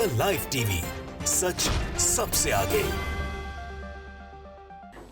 The live TV, सच सबसे आगे।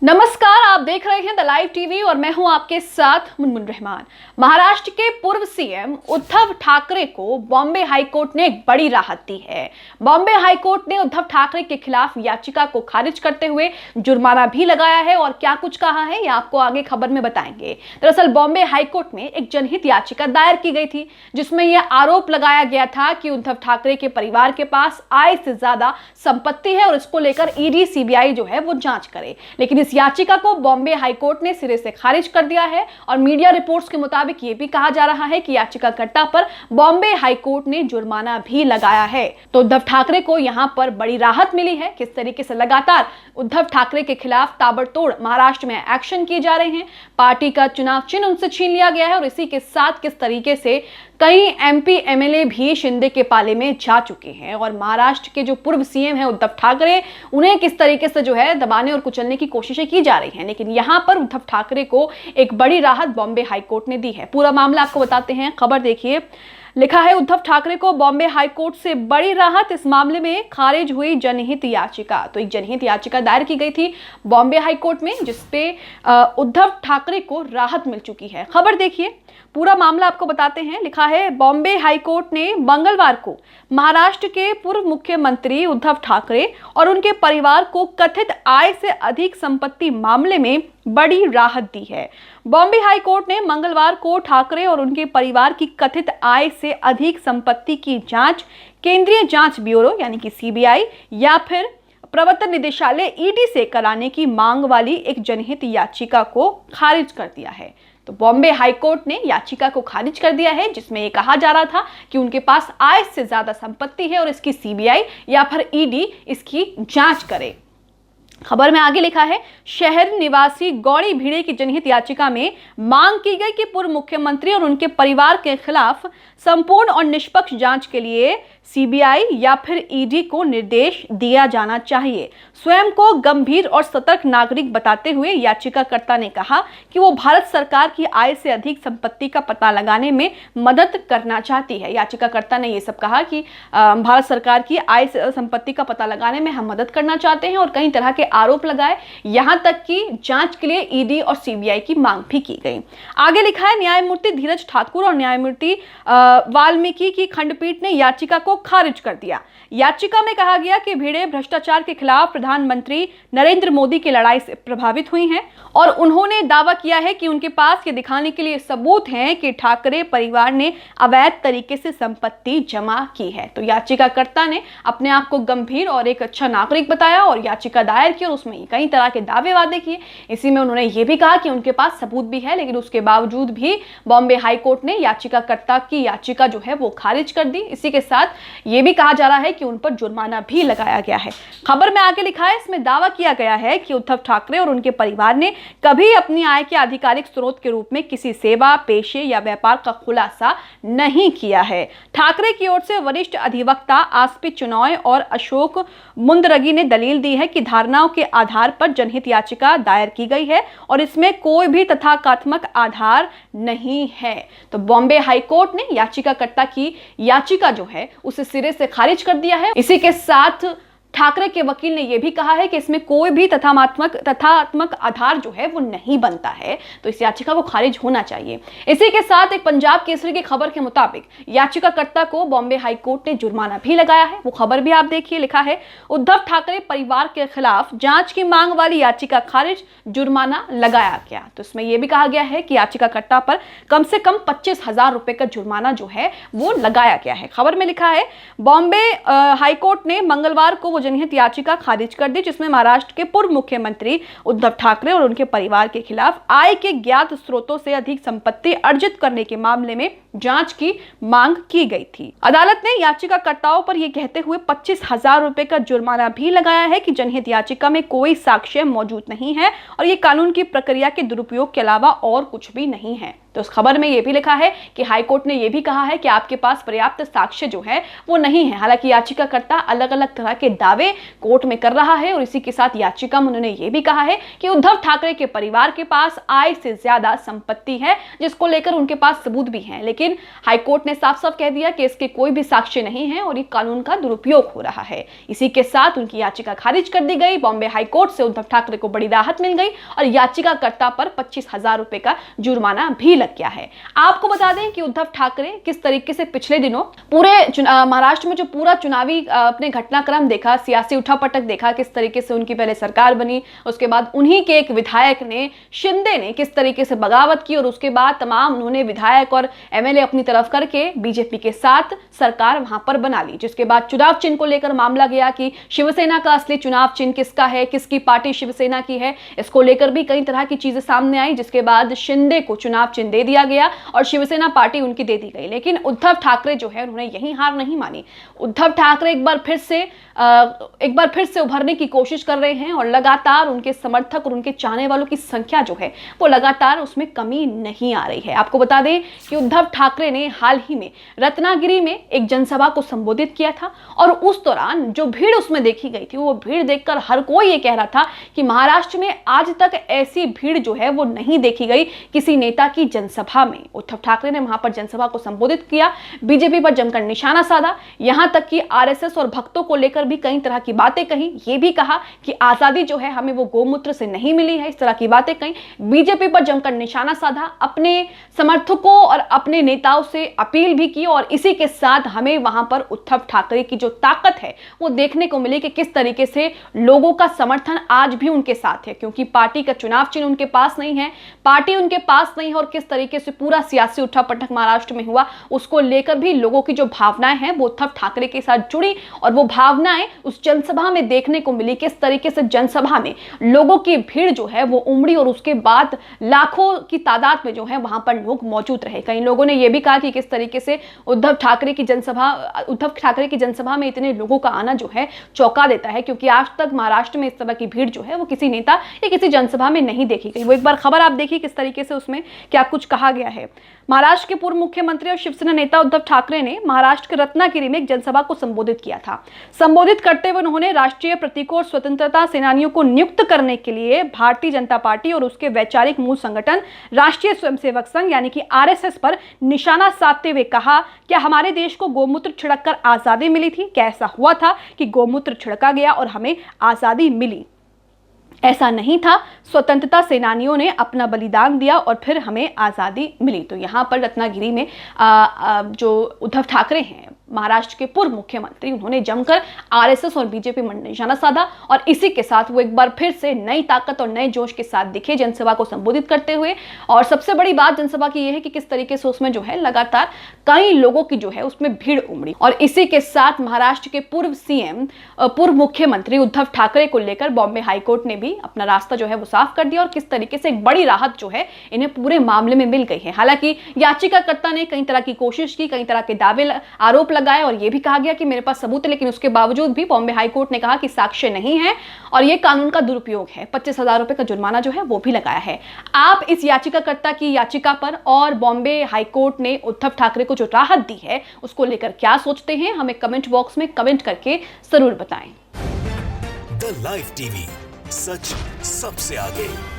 नमस्कार, आप देख रहे हैं द लाइव टीवी और मैं हूं आपके साथ मुनमुन रहमान। महाराष्ट्र के पूर्व सीएम उद्धव ठाकरे को बॉम्बे हाईकोर्ट ने एक बड़ी राहत दी है। बॉम्बे हाईकोर्ट ने उद्धव ठाकरे के खिलाफ याचिका को खारिज करते हुए जुर्माना भी लगाया है और क्या कुछ कहा है ये आपको आगे खबर में बताएंगे। दरअसल बॉम्बे हाईकोर्ट में एक जनहित याचिका दायर की गई थी जिसमें यह आरोप लगाया गया था कि उद्धव ठाकरे के परिवार के पास आय से ज्यादा संपत्ति है और इसको लेकर ईडी सीबीआई जो है वो जांच करे। लेकिन इस याचिका को बॉम्बे हाईकोर्ट ने सिरे से खारिज कर दिया है और मीडिया रिपोर्ट्स के मुताबिक यह भी कहा जा रहा है कि याचिकाकर्ता पर बॉम्बे हाईकोर्ट ने जुर्माना भी लगाया है। तो उद्धव ठाकरे को यहां पर बड़ी राहत मिली है। किस तरीके से लगातार उद्धव ठाकरे के खिलाफ ताबड़तोड़ महाराष्ट्र में एक्शन किए जा रहे हैं, पार्टी का चुनाव चिन्ह उनसे छीन लिया गया है और इसी के साथ किस तरीके से कई एमपी एमएलए भी शिंदे के पाले में जा चुके हैं और महाराष्ट्र के जो पूर्व सीएम हैं उद्धव ठाकरे, उन्हें किस तरीके से जो है दबाने और कुचलने की कोशिशें की जा रही हैं। लेकिन यहां पर उद्धव ठाकरे को एक बड़ी राहत बॉम्बे हाईकोर्ट ने दी है। पूरा मामला आपको बताते हैं, खबर देखिए। लिखा है उद्धव ठाकरे को बॉम्बे हाईकोर्ट से बड़ी राहत, इस मामले में खारिज हुई जनहित याचिका। तो एक जनहित याचिका दायर की गई थी बॉम्बे हाईकोर्ट में जिसपे उद्धव ठाकरे को राहत मिल चुकी है। खबर देखिए, पूरा मामला आपको बताते हैं। लिखा है बॉम्बे हाईकोर्ट ने मंगलवार को महाराष्ट्र के पूर्व मुख्यमंत्री उद्धव ठाकरे और उनके परिवार को कथित आय से अधिक संपत्ति मामले में बड़ी राहत दी है। बॉम्बे हाईकोर्ट ने मंगलवार को ठाकरे और उनके परिवार की कथित आय से अधिक संपत्ति की जांच केंद्रीय जांच ब्यूरो यानी कि सीबीआई या फिर प्रवर्तन निदेशालय ईडी से कराने की मांग वाली एक जनहित याचिका को खारिज कर दिया है। तो बॉम्बे हाईकोर्ट ने याचिका को खारिज कर दिया है जिसमें यह कहा जा रहा था कि उनके पास आय से ज्यादा संपत्ति है और इसकी सीबीआई या फिर ईडी इसकी जांच करे। खबर में आगे लिखा है शहर निवासी गौड़ी भिड़े की जनहित याचिका में मांग की गई कि पूर्व मुख्यमंत्री और उनके परिवार के खिलाफ संपूर्ण और निष्पक्ष जांच के लिए सीबीआई या फिर ईडी को निर्देश दिया जाना चाहिए। स्वयं को गंभीर और सतर्क नागरिक बताते हुए याचिकाकर्ता ने कहा कि वो भारत सरकार की आय से अधिक संपत्ति का पता लगाने में मदद करना चाहती है। याचिकाकर्ता ने ये सब कहा कि भारत सरकार की आय से संपत्ति का पता लगाने में हम मदद करना चाहते हैं और कई तरह के आरोप लगाए, यहां तक कि जांच के लिए ईडी और सीबीआई की मांग भी की गई। आगे लिखा है न्यायमूर्ति धीरज ठाकुर और न्यायमूर्ति वाल्मीकि की खंडपीठ ने याचिका को खारिज कर दिया। याचिका में कहा गया कि भिड़े भ्रष्टाचार के खिलाफ प्रधानमंत्री नरेंद्र मोदी की लड़ाई से प्रभावित हुई हैं और उन्होंने दावा किया है कि उनके पास ये दिखाने के लिए सबूत हैं कि ठाकरे परिवार ने अवैध तरीके से संपत्ति जमा की है। तो याचिकाकर्ता ने अपने आप को गंभीर और एक अच्छा नागरिक बताया और याचिका दायर की और उसमें कई तरह के दावे वादे किए। इसी में उन्होंने ये भी कहा कि उनके पास सबूत भी है, लेकिन उसके बावजूद भी बॉम्बे हाईकोर्ट ने याचिकाकर्ता की याचिका जो है वो खारिज कर दी। इसी के साथ ये भी कहा जा रहा है कि उन पर जुर्माना भी लगाया गया है। खबर में आगे लिखा है इसमें दावा किया गया है कि उद्धव ठाकरे और उनके परिवार ने कभी अपनी आय के आधिकारिक स्रोत के रूप में किसी सेवा, पेशे या व्यापार का खुलासा नहीं किया है। ठाकरे की ओर से वरिष्ठ अधिवक्ता आसपी चुनॉय और अशोक मुंदरगी ने दलील दी है कि धारणाओं के आधार पर जनहित याचिका दायर की गई है और इसमें कोई भी तथ्यात्मक आधार नहीं है। तो बॉम्बे हाईकोर्ट ने याचिकाकर्ता की याचिका जो है उसे सिरे से खारिज कर दिया है। इसी के साथ ठाकरे के वकील ने यह भी कहा है कि इसमें कोई भी तथ्यात्मक आधार जो है वो नहीं बनता है, तो इस याचिका को खारिज होना चाहिए। इसी के साथ एक पंजाब केसरी की खबर के मुताबिक याचिकाकर्ता को बॉम्बे हाईकोर्ट ने जुर्माना भी लगाया है। वो खबर भी आप देखिए, लिखा है उद्धव ठाकरे परिवार के खिलाफ जांच की मांग वाली याचिका खारिज, जुर्माना लगाया गया। तो इसमें यह भी कहा गया है कि याचिकाकर्ता पर कम से कम 25,000 रुपए का जुर्माना जो है वो लगाया गया है। खबर में लिखा है बॉम्बे हाईकोर्ट ने मंगलवार को जनहित याचिका खारिज कर दी जिसमें महाराष्ट्र के पूर्व मुख्यमंत्री उद्धव ठाकरे और उनके परिवार के खिलाफ आय के ज्ञात स्रोतों से अधिक संपत्ति अर्जित करने के मामले में जांच की मांग की गई थी। अदालत ने याचिकाकर्ताओं पर यह कहते हुए 25,000 रुपए का जुर्माना भी लगाया है कि जनहित याचिका में कोई साक्ष्य मौजूद नहीं है और ये कानून की प्रक्रिया के दुरुपयोग के अलावा और कुछ भी नहीं है। तो उस खबर में यह भी लिखा है कि हाईकोर्ट ने यह भी कहा है कि आपके पास पर्याप्त साक्ष्य जो है वो नहीं है। हालांकि याचिकाकर्ता अलग अलग तरह के दावे कोर्ट में कर रहा है और इसी के साथ याचिका में उन्होंने यह भी कहा है कि उद्धव ठाकरे के परिवार के पास आय से ज्यादा संपत्ति है जिसको लेकर उनके पास सबूत भी है, लेकिन लेकिन हाईकोर्ट ने साफ साफ कह दिया कि इसके कोई भी साक्ष्य नहीं है और ये कानून का दुरुपयोग हो रहा है। इसी के साथ उनकी याचिका खारिज कर दी गई। बॉम्बे हाईकोर्ट से उद्धव ठाकरे को बड़ी राहत मिल गई और याचिकाकर्ता पर 25,000 रुपए का जुर्माना भी लग गया है। आपको बता दें कि उद्धव ठाकरे किस तरीके से पिछले दिनों पूरे महाराष्ट्र में जो पूरा चुनावी अपने घटनाक्रम देखा, सियासी उठापटक देखा, किस तरीके से उनकी पहले सरकार बनी, उसके बाद उन्हीं के एक विधायक ने, शिंदे ने किस तरीके से बगावत की और उसके बाद तमाम उन्होंने विधायक और एमएलए अपनी तरफ करके बीजेपी के साथ सरकार वहां पर बना ली। जिसके बाद चुनाव चिन्ह को लेकर मामला गया कि शिवसेना का असली चुनाव चिन्ह किसका है, किसकी पार्टी शिवसेना की है, इसको लेकर भी कई तरह की चीजें सामने आई। जिसके बाद शिंदे को चुनाव चिन्ह दे दिया गया और शिवसेना पार्टी उनकी दे दी गई। लेकिन उद्धव ठाकरे जो है उन्होंने यही हार नहीं मानी। उद्धव ठाकरे एक बार फिर से उभरने की कोशिश कर रहे हैं और लगातार उनके समर्थक और उनके चाहने वालों की संख्या जो है वो लगातार उसमें कमी नहीं आ रही है। आपको बता दें कि उद्धव ठाकरे ने हाल ही में रत्नागिरी में एक जनसभा को संबोधित किया था और उस दौरान जो भीड़ उसमें देखी गई थी वो भीड़ देखकर हर कोई ये कह रहा था कि महाराष्ट्र में आज तक ऐसी भीड़ जो है वो नहीं देखी गई किसी नेता की जनसभा में। उद्धव ठाकरे ने वहां पर जनसभा को संबोधित किया, बीजेपी पर जमकर निशाना साधा, यहां तक कि आरएसएस और भक्तों को लेकर भी कई तरह की बातें कही। ये भी कहा कि आजादी जो है हमें वो गोमूत्र से नहीं मिली है, इस तरह की बातें कही। बीजेपी पर जमकर निशाना साधा, अपने समर्थकों और अपने नेताओं से अपील भी की और इसी के साथ हमें वहां पर उद्धव ठाकरे की जो ताकत है वो देखने को मिली कि किस तरीके से लोगों का समर्थन आज भी उनके साथ है, क्योंकि पार्टी का चुनाव चिन्ह उनके पास नहीं है, पार्टी उनके पास नहीं है और किस तरीके से पूरा सियासी उठापटक महाराष्ट्र में हुआ उसको लेकर भी लोगों की जो भावनाएं हैं वो उद्धव ठाकरे के साथ जुड़ी और वो भावनाएं उस जनसभा में देखने को मिली। किस तरीके से जनसभा में लोगों की भीड़ जो है वो उमड़ी और उसके बाद लाखों की तादाद में जो है वहां पर लोग मौजूद रहे। कई लोगों ने यह भी कहा कि किस तरीके से उद्धव ठाकरे की जनसभा में इतने लोगों का आना जो है चौंका देता है, क्योंकि आज तक महाराष्ट्र में इस तरह की भीड़ जो है वो किसी नेता या किसी जनसभा में नहीं देखी गई। वो एक बार खबर आप देखिए किस तरीके से उसमें क्या कुछ कहा गया है। महाराष्ट्र के पूर्व मुख्यमंत्री और शिवसेना नेता उद्धव ठाकरे ने महाराष्ट्र के रत्नागिरी में एक जनसभा को संबोधित किया था। संबोधित करते हुए उन्होंने राष्ट्रीय प्रतीकों और स्वतंत्रता सेनानियों को नियुक्त करने के लिए भारतीय जनता पार्टी और उसके वैचारिक मूल संगठन राष्ट्रीय स्वयंसेवक संघ यानी कि आरएसएस पर निशाना साधते हुए कहा, क्या हमारे देश को गोमूत्र छिड़ककर आजादी मिली थी? क्या ऐसा हुआ था कि गोमूत्र छिड़का गया और हमें आजादी मिली? ऐसा नहीं था, स्वतंत्रता सेनानियों ने अपना बलिदान दिया और फिर हमें आज़ादी मिली। तो यहाँ पर रत्नागिरी में जो उद्धव ठाकरे हैं महाराष्ट्र के पूर्व मुख्यमंत्री, उन्होंने जमकर आरएसएस और बीजेपी पर निशाना साधा और इसी के साथ वो एक बार फिर से नई ताकत और नए जोश के साथ दिखे जनसभा को संबोधित करते हुए। और सबसे बड़ी बात जनसभा की यह है कि किस तरीके से उसमें जो है लगातार कई लोगों की जो है उसमें भीड़ उमड़ी और इसी के साथ महाराष्ट्र के पूर्व मुख्यमंत्री उद्धव ठाकरे को लेकर बॉम्बे हाईकोर्ट ने भी अपना रास्ता जो है वो साफ कर दिया और किस तरीके से एक बड़ी राहत जो है इन्हें पूरे मामले में मिल गई है। हालांकि याचिकाकर्ता ने कई तरह की कोशिश की, कई तरह के दावे आरोप लगाए और यह भी कहा गया कि मेरे पास सबूत है, लेकिन उसके बावजूद भी बॉम्बे हाईकोर्ट ने कहा कि साक्ष्य नहीं है और यह कानून का दुरुपयोग है। 25,000 रुपए का जुर्माना जो है वो भी लगाया है। आप इस याचिकाकर्ता की याचिका पर और बॉम्बे हाईकोर्ट ने उद्धव ठाकरे को जो राहत दी है उसको लेकर क्या सोचते हैं, हमें कमेंट बॉक्स में कमेंट करके जरूर बताएं। द लाइव टीवी, सच सबसे आगे।